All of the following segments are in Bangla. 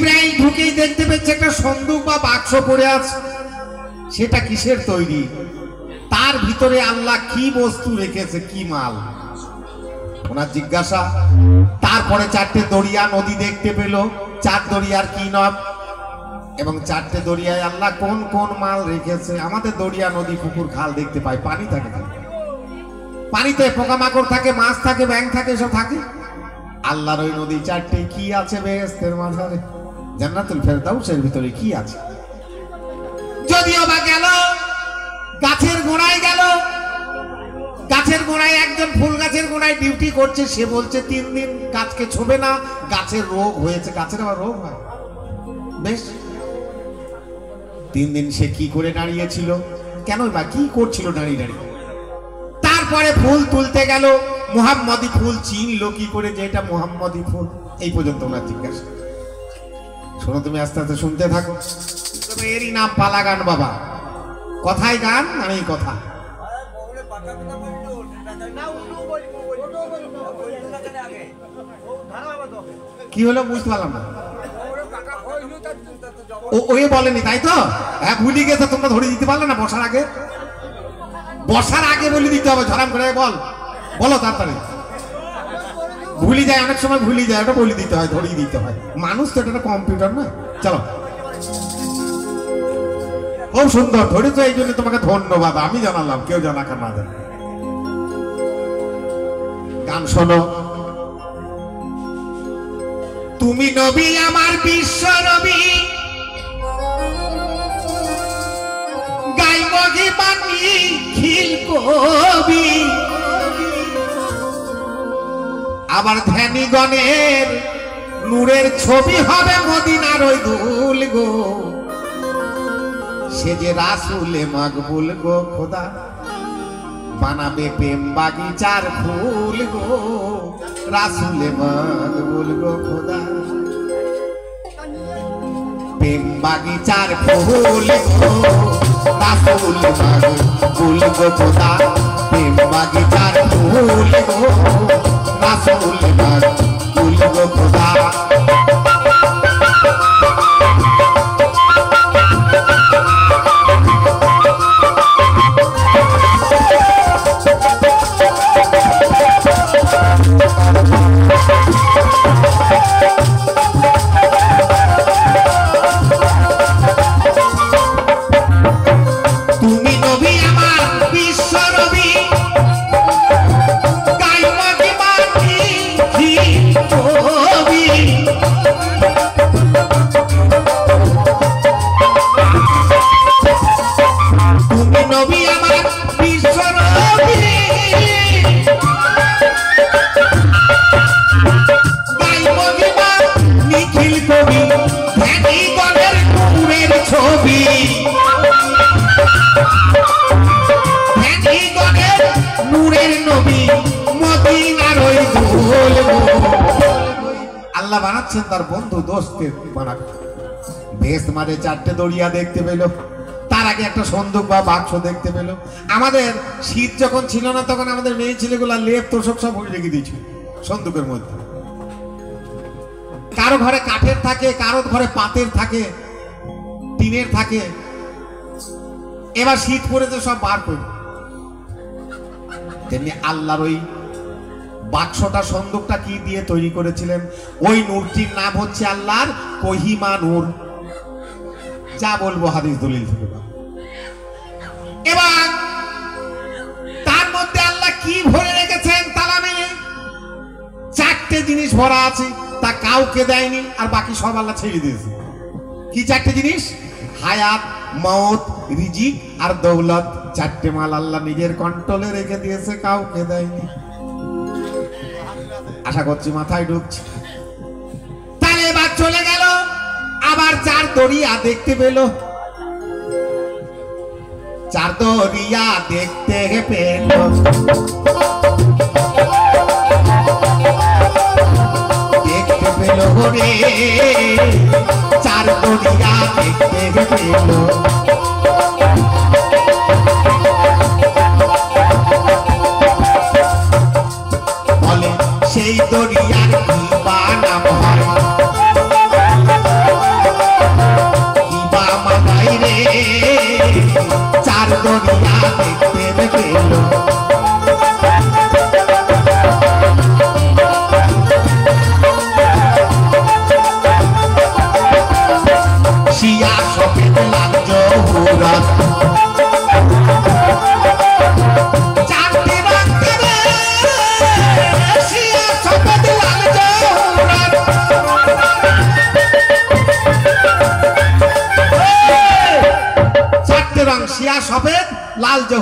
জিব্রাইল ঢুকেই দেখতে পেয়েছে একটা সন্দুক বা বাক্স পড়ে আছে। সেটা কিসের তৈরি? তার ভিতরে আল্লাহ কি বস্তু রেখেছে, কি মাল? ওনার জিজ্ঞাসা। তারপরে চারটে দরিয়া নদী দেখতে পেল, চার দরিয়ার কি নাম এবং চারটে দরিয়ায় আল্লাহ কোন কোন মাল রেখেছে। আমাদের দরিয়া নদী পুকুর খাল দেখতে পাই, পানি থাকে, পানিতে পোকামাকড় থাকে, মাছ থাকে, ব্যাঙ থাকে, এসব থাকে। আল্লাহর ওই নদী চারটে কি আছে বেহেশতের মাঝারে, জান্নাতুল ফেরদাউসের ভিতরে কি আছে? যদিও বা গেল গাছের গোড়ায়, গেল গাছের গোড়ায় একজন ফুল গাছের গোড়ায় ডিউটি করছে। সে বলছে 3 দিন গাছকে ছোবে না, গাছের রোগ হয়েছে। গাছের আবার রোগ হয়? বেশ, 3 দিন সে কি করে দাঁড়িয়েছিল, কেন বা কি করছিল দাঁড়িয়ে দাঁড়িয়ে? তারপরে ফুল তুলতে গেল, মুহাম্মদি ফুল চিনলো কি করে যে এটা মুহাম্মদি ফুল? এই পর্যন্ত ওনার জিজ্ঞাসা। শোনো, তুমি আস্তে আস্তে শুনতে থাকো। এরই নাম পালা গান বাবা। কথায় গান আর এই কথা। কি হলো বুঝতে পারলাম না। ওই বলেনি তাই তো? হ্যাঁ, ভুলি গেছে, তোমরা ধরে দিতে পারলে না বসার আগে? বসার আগে বলে দিতে হবে, ঝরাম করে বল, বলো তাড়াতাড়ি। ভুলি যায়, অনেক সময় ভুলি যায়, ওটা বলে দিতে হয়, ধরিয়ে দিতে হয়। মানুষ তো এটা কম্পিউটার না। চলো, খুব সুন্দর ধরেছো, এই জন্য তোমাকে ধন্যবাদ। আমি জানালাম, কেউ জানাকা না জানে। গান শোনো। তুমি নবী আমার বিশ্ব নবী, গাইব গিবানি খিল কবি। আবার ধ্যানী গণের নূরের ছবি হবে মদিনার ওই ধুল গো। সে যে রাসূলে মাকবুল গো খোদা, বানাবে প্রেম বাগিচার ফুল গো। রাসূলে মাকবুল গো খোদা, প্রেম বাগিচার ফুল গো। রাসূলে মাকবুল গো খোদা, প্রেম বাগিচার ফুল গো। রাসূলে মাকবুল গো খোদা। আল্লাহ বানাচ্ছেন তার বন্ধু দোস্তের বানাবে। বেহেশত মাঝে চারটে দরিয়া দেখতে পেল, তার আগে একটা সন্দুক বা বাক্স দেখতে পেল। আমাদের শীত যখন ছিল না, তখন আমাদের মেয়ে ছেলেগুলা লেপ তোষক সব রেখে দিয়েছিল সন্দুকের মধ্যে। কারো ঘরে কাঠের থাকে, কারো ঘরে পাতের থাকে, টিনের থাকে। এবার শীত পড়েছে, সব বার করে। তেমনি আল্লাহর ওই বাক্সটা, সন্দুকটা কি দিয়ে তৈরি করেছিলেন? ওই নূরটির নাম হচ্ছে আল্লাহর কহিমা নূর। যা বলবো হাদিস দলিল থেকে। এবার তার মধ্যে আল্লাহ কি ভরে রেখেছেন তালা মেলে? চারটে জিনিস ভরা আছে, তা কাউকে দেয়নি, আর বাকি সব আল্লাহ ছেড়ে দিয়েছে। কি চারটে জিনিস? হায়াত, মওত, রিজিক আর দৌলত। চারটে মাল আল্লাহ নিজের কন্ট্রোলে রেখে দিয়েছে, কাউকে দেয়নি। আশা করছি মাথায় ঢুকছে। তাহলে এবার চলে গেল, আবার চার দরিয়া দেখতে পেল। চার দরিয়া দেখতে পেল, দেখতে পেল রে। চার দরিয়া দেখতে পেল। সেই দরিয়ার কি নাম হয়?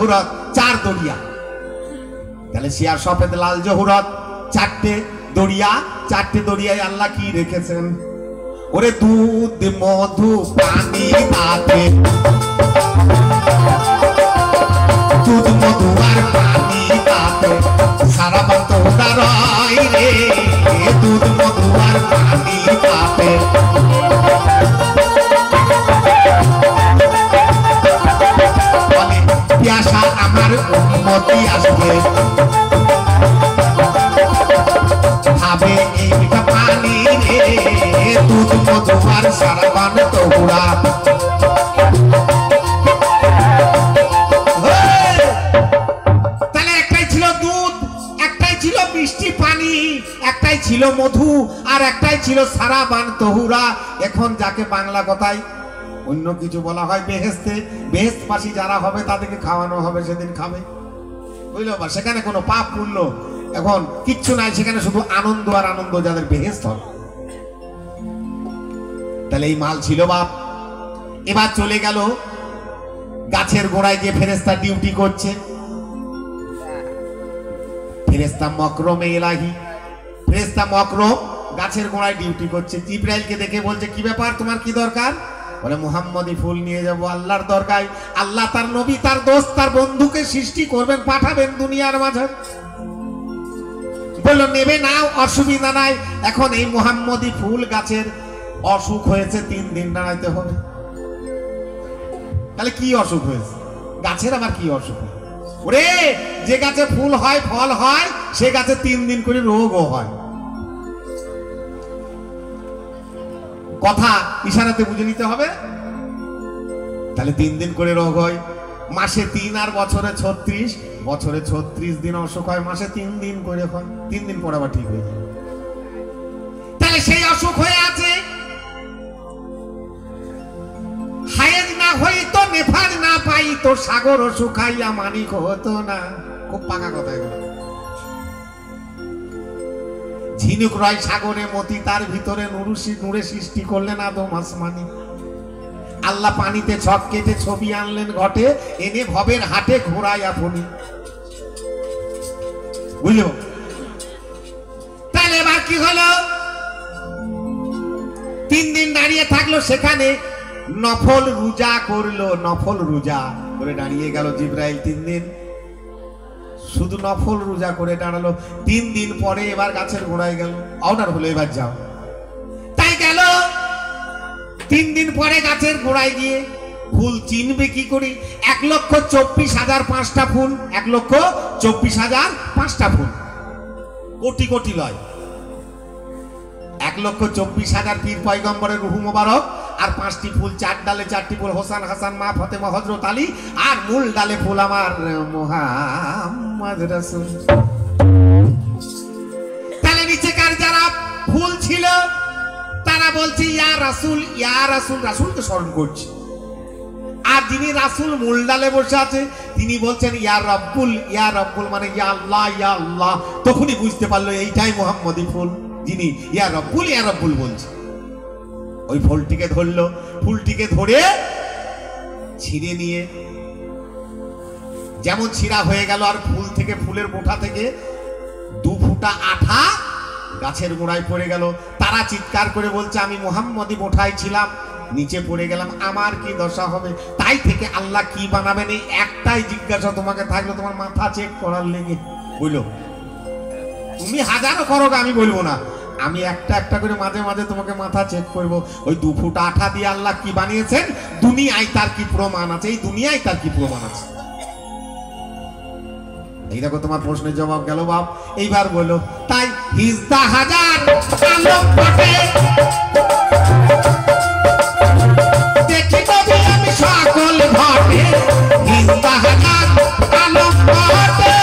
জহুরত 4 দরিয়া। তাহলে শিয়ার সফেদ লাল জহুরত 4টে দরিয়া, 4টে দরিয়ায় আল্লাহ কি রেখেছেন? ওরে দুধ মধু পানি তাতে, দুধ মধু আর পানি তাতে সারা বান তোহরা রয় রে, দুধ মধু আর পানি তাতে। বলে পিয়াসা আমার উম্মতি আসবে, খাবে এই মিঠা পানি রে, দুধ মধু আর সারা বান তোহরা। মিষ্টি পানি, একটাই ছিল মধু, আর একটাই ছিল সারা বান তহুরা। এখন যাকে বাংলা কথায় অন্য কিছু বলা হয় বেহেশতে, বেহেশতবাসী যারা হবে তাদেরকে খাওয়ানো হবে, সেদিন খাবে, বুঝলো? বা সেখানে কোনো পাপ পুণ্য এখন কিচ্ছু নাই, সেখানে শুধু আনন্দ আর আনন্দ, যাদের বেহেশত হবে। তাহলে এই মাল ছিল বাপ। এবার চলে গেল গাছের গোড়ায় যে ফেরেশতা ডিউটি করছে, ফেরেশতা মকরমে ইলাহি, ফেরেশতা মকরম গাছের গোড়ায় ডিউটি করছে। জিবরাইলকে দেখে বলছে কি ব্যাপার, তোমার কি দরকার? বলে মুহাম্মদি ফুল নিয়ে যাব আল্লাহর দরকার। আল্লাহ তার নবী, তার দোস্ত, তার বন্ধুকে সৃষ্টি করবেন, পাঠাবেন দুনিয়ার মাঝে। বললো নেবে নাও, অসুবিধা নাই। এখন এই মুহাম্মদি ফুল গাছের অসুখ হয়েছে, 3 দিন দাঁড়াইতে হবে। তাহলে কি অসুখ হয়েছে গাছের? আবার কি অসুখ? ওরে যে গাছে ফুল হয়, ফল হয়, সে গাছে 3 দিন করে রোগও হয়। কথা ইশারাতে বুঝে নিতে হবে। তাহলে 3 দিন করে রোগ হয়, মাসে 3 আর বছরে 36, বছরে 36 দিন অসুখ হয়, মাসে 3 দিন করে হয়। 3 দিন পর আবার ঠিক হয়ে যায়। তাহলে সেই অসুখ হয়ে আছে। হায়েজ না হইতো, নেফাজ না পাইতো, সাগর শুকাইয়া মানিক হতো না। খুব পাকা কথা এগুলো। ঝিনুক রয় সাগরে মতি, তার ভিতরে নূরে সৃষ্টি করলেন আদম আসমানি। আল্লাহ পানিতে ছক কেটে ছবি আনলেন ঘটে, এনে ভবের হাটে ঘোরায় আপনি, বুঝলো? তাহলে এবার কি হলো? 3 দিন দাঁড়িয়ে থাকলো সেখানে, নফল রোজা করলো, নফল রোজা করে দাঁড়িয়ে গেল জিবরাইল। 3 দিন শুধু নফল রোজা করে দাঁড়ালো। 3 দিন পরে এবার গাছের গোড়ায় গেল, অর্ডার হলো এবার যাও। তাই গেল। 3 দিন পরে গাছের গোড়ায় গিয়ে ফুল চিনবে কি করে? 1,24,005টা ফুল, 1,24,005টা ফুল, কোটি কোটি লয়। 1,24,000 পীর পয়গম্বরের রূহ মোবারক, আর 5টি ফুল, 4 ডালে 4টি ফুল, হোসেন, হাসান, মা ফাতেমা, হযরত আলী, আর মূল ডালে ফুল আমার মুহাম্মদ রাসূল। তাহলে নিচেকার যারা ফুল ছিল তারা বলছে ইয়া রাসূল, ইয়া রাসূল, রাসূলকে স্মরণ করছে। আর যিনি রাসূল মূল ডালে বসে আছে তিনি বলছেন ইয়া রাব্বুল, ইয়া রাব্বুল মানে ইয়া আল্লাহ, ইয়া আল্লাহ। তখনই বুঝতে পারলো এইটাই মুহাম্মদি ফুল, যিনি ইয়া রাব্বুল, ইয়া রাব্বুল বলছে। ওই ফুলটিকে ধরলো, ফুলটিকে ধরে ছিঁড়ে নিয়ে যেমন ছিঁড়া হয়ে গেল, আর ফুল থেকে, ফুলের মোঠা থেকে 2 ফুটা আঠা গাছের গোড়ায় পড়ে গেল। তারা চিৎকার করে বলছে আমি মুহাম্মদি মোঠায় ছিলাম, নিচে পড়ে গেলাম, আমার কি দশা হবে? তাই থেকে আল্লাহ কি বানাবেন এই একটাই জিজ্ঞাসা তোমাকে থাকলো, তোমার মাথা চেক করার লেগে। বললো তুমি হাজারো করো, আমি বলবো না, আমি একটা একটা করে মাঝে মাঝে তোমাকে মাথা চেক করব। ওই 2 ফুট আঠা দিয়ে আল্লাহ কি বানিয়েছেন, দুনিয়ায় তার কি প্রমাণ আছে, এই দুনিয়ায় তার কি প্রমাণ আছে? এই দেখো তোমার প্রশ্নের জবাব গেল বাপ। এইবার বলো, তাই হিজদা হাজার আলোক ফটে, দেখি তবে আমি সকল ঘটে, হিজদা হাজার আলোক ফটে,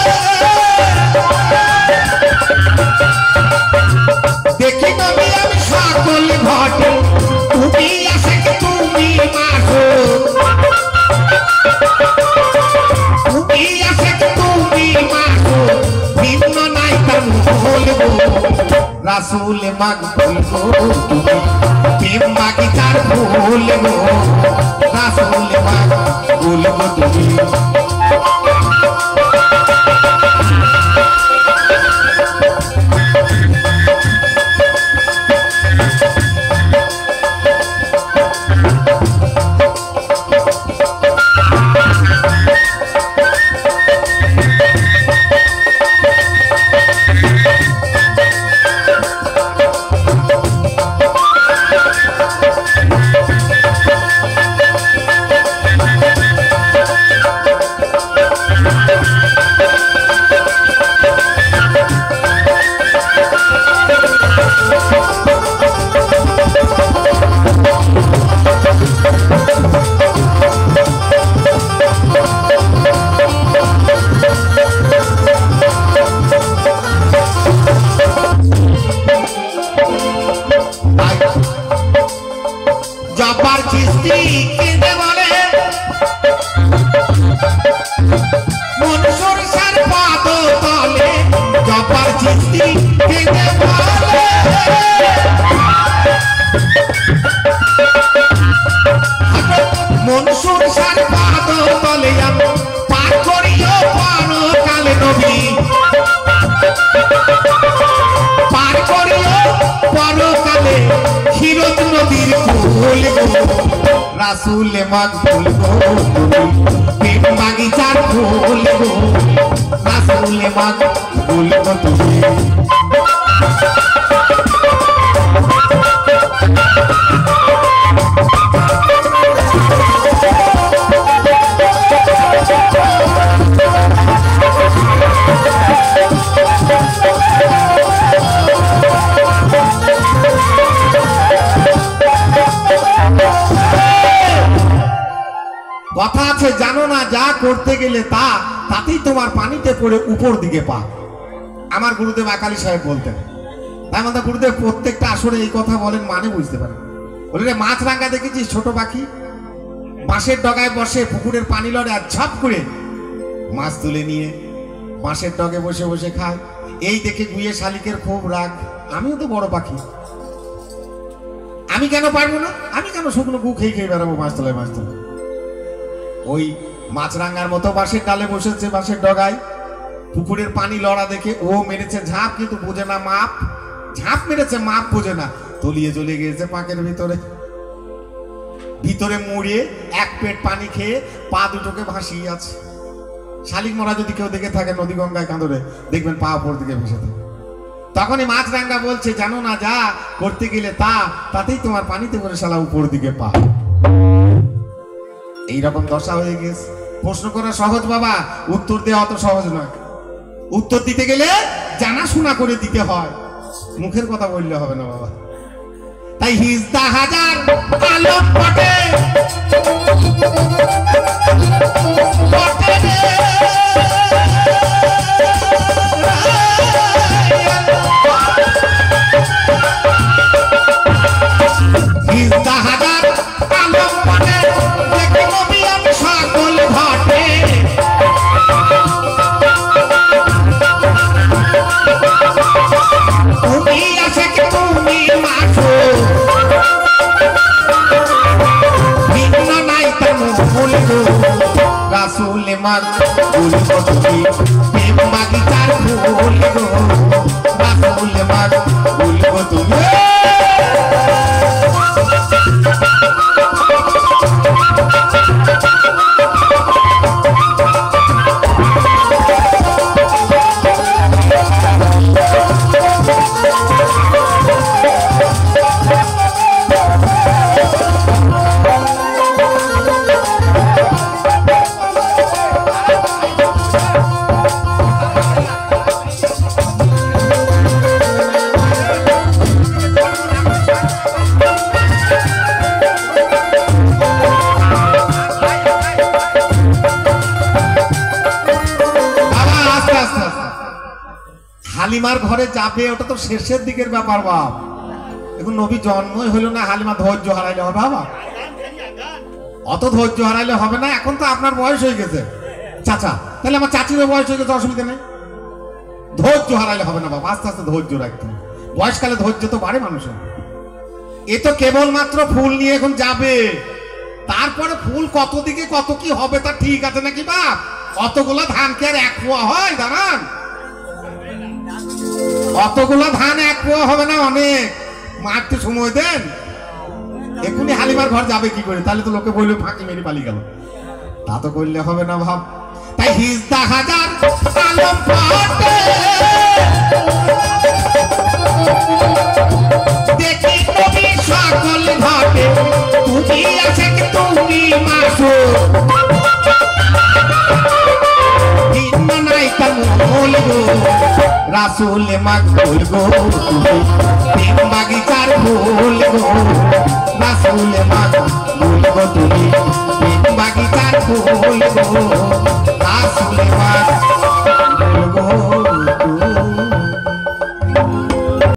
দেখি তবে আমি সকল ঘটে, তুমি আসে তুমি মাসো, তুমি আসে তুমি মাসো, ভিন্ন নাই তার বলবো, রাসূল মাগবুল গো তুমি, প্রেম মাগি তার বলবো, রাসূল মাগবুল গো তুমি। ফুল গো রাসূল মকবুল গো তুমি প্রেম বাগিচার ফুল গো রাসূল মকবুল গো তুমি কথা আছে জানো না যা করতে গেলে তাতেই তোমার পানিতে পড়ে উপর দিকে পা। আমার গুরুদেব আকালী সাহেব বলতেন। তাই আমাদের গুরুদেব প্রত্যেকটা আসরে এই কথা বলেন, মানে বুঝতে পারেন। বলে মাছরাঙা দেখেছিস ছোট পাখি বাঁশের ডগায় বসে পুকুরের পানি লড়ে আর ঝাপ করে মাছ তুলে নিয়ে বাঁশের ডগে বসে বসে খায়। এই দেখে গুয়ে শালিকের খুব রাগ, আমিও তো বড় পাখি, আমি কেন পারবো না, আমি কেন শুকনো গু খেয়ে খেয়ে বেড়াবো মাছ তোলায় মাছ তোলা। ওই মাছরাঙার মতো বাঁশের ডালে বসেছে বাঁশের ডগায়, পুকুরের পানি লড়া দেখে ও মেরেছে ঝাঁপ, কিন্তু বোঝে না মাপ, ঝাঁপ মেরেছে মাপ বোঝে না, তলিয়ে চলে গিয়েছে পাকের ভিতরে। ভিতরে মুড়িয়ে এক পেট পানি খেয়ে পা দুটোকে ভাসিয়ে আছে। শালিক মরা যদি কেউ দেখে থাকে নদী গঙ্গায় কাঁদরে, দেখবেন পা উপর দিকে ভেসে থাকে। তখনই মাছরাঙা বলছে জানো না যা করতে গেলে তাতেই তোমার পানিতে করে শালা উপর দিকে পা। এইরকম দশা হয়ে গেছে। প্রশ্ন করা সহজ বাবা, উত্তর দেওয়া অত সহজ নয়। উত্তর দিতে গেলে জানাশোনা করে দিতে হয়, মুখের কথা বললে হবে না বাবা। তাই হিজদা হাজার আলোক পটে হিজদা হাজার আলোক পটে দেখে নবী আমি সকল ঘটে। তুমি আছে কি তুমি মাছো ভিন্ন নাই তেমন ফুল গো রাসূল মকবুল গো তুমি প্রেম বাগিচার ফুল গো রাসূল মকবুল গো তুমি। হালিমার ঘরে যাবে ওটা তো শেষের দিকের ব্যাপার বাপ, এখন নবী জন্মই হইল না, হালিমা ধৈর্য হারাইলে হবে বাবা, অত ধৈর্য হারাইলে হবে না। এখন তো আপনার বয়স হয়ে গেছে চাচা, তাহলে আমার চাচিরও বয়স হয়ে গেছে, অসুবিধা নেই, ধৈর্য হারাইলে হবে না বাবা, আস্তে আস্তে ধৈর্য রাখতে হবে। বয়সকালে ধৈর্য তো বাড়ে মানুষের। এ তো কেবলমাত্র ফুল নিয়ে এখন যাবে, তারপরে ফুল কত দিকে কত কি হবে তা ঠিক আছে নাকি বাপ? অতগুলা ধান কি আর এক পোয়া হয়? দাঁড়ান, অতগুলো ধান এক পোয়া হবে না, অনেক, মারতে সময় দেন। এখনই হালিমার ঘর যাবে কি করে? তাহলে তো লোকে বলবে ফাঁকি মেরে পালিয়ে গেল, তা তো করলে হবে না ভাব। তাই হিজদা হাজার আলম পটে দেখি নবী সকল ঘটে, তুমি আছে কি তুমি মাসো ভিন্ন নাই তেমন গো রাসূল মকবুল গো তুমি প্রেম বাগিচার ফুল গো রাসূল মকবুল গো তুমি প্রেম বাগিচার ফুল গো